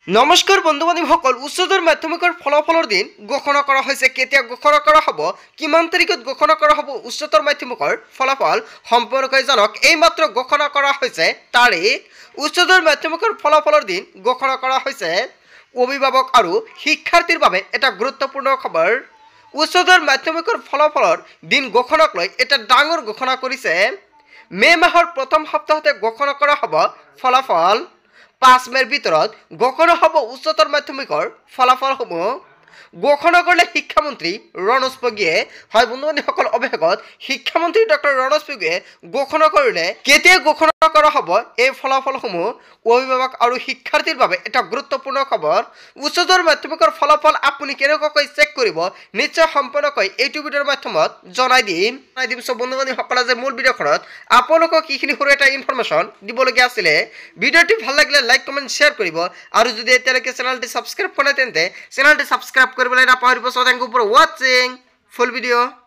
নমস্কাৰ বন্ধু বান্ধৱীসকল, উচ্চতৰ মাধ্যমিকৰ ফলাফলৰ দিন ঘোষণা কৰা হৈছে। কেতিয়া ঘোষণা কৰা হ'ব, কিমান তাৰিখত ঘোষণা কৰা হ'ব উচ্চতৰ মাধ্যমিকৰ ফলাফল সম্পৰ্কে জানক। এইমাত্ৰ ঘোষণা কৰা হৈছে তাৰিখ। উচ্চতৰ মাধ্যমিকৰ ফলাফলৰ দিন ঘোষণা কৰা হৈছে। অভিভাৱক আৰু শিক্ষাৰ্থীৰ বাবে এটা গুৰুত্বপূৰ্ণ খবৰ। উচ্চতৰ মাধ্যমিকৰ ফলাফলৰ দিন ঘোষণাক লৈ এটা ডাঙৰ ঘোষণা কৰিছে। মে মাহৰ প্ৰথম সপ্তাহতে ঘোষণা কৰা হ'ব ফলাফল। 5 মেৰ ভিতৰত ঘোষণা হ'ব উচ্চতৰ মাধ্যমিকৰ ফলাফলসমূহ। ঘোষণা কৰিলে শিক্ষামন্ত্ৰী ৰণোজ পেগুৱে। হয় বন্ধু বান্ধৱীসকল, অৱশেষত শিক্ষামন্ত্ৰী ডক্টৰ ৰণোজ পেগুৱে ঘোষণা কৰিলে। কেতিয়া ঘোষণা কৰা হ'ব এই ফলাফলসমূহ? অভিভাৱক আৰু শিক্ষাৰ্থীৰ বাবে এটা গুৰুত্বপূৰ্ণ খবৰ। উচ্চতৰ মাধ্যমিকৰ ফলাফল আপুনি কেনেকুৱাকৈ চেক কৰিব, নিশ্চয় সম্পূৰ্ণকৈ এইটো ভিডিঅ'ৰ মাধ্যমত জনাই দিম। সব বন্ধু বান্ধৱীসকল, আজি মূল ভিডিঅ'খনত আপোনালোকক এইখিনি সৰু এটা ইনফৰমেশ্যন দিবলগীয়া আছিলে। ভিডিঅ'টি ভাল লাগিলে লাইক কমেণ্ট শ্বেয়াৰ কৰিব, আৰু যদি এতিয়ালৈকে চেনেলটি ছাবস্ক্ৰাইব কৰা নাই তেন্তে চেনেলটি ছাবস্ক্ৰাইব কৰিবলৈ নাপাহৰিব। সো থেংক ইউ ফৰ ৱাচিং ফুল ভিডিঅ'।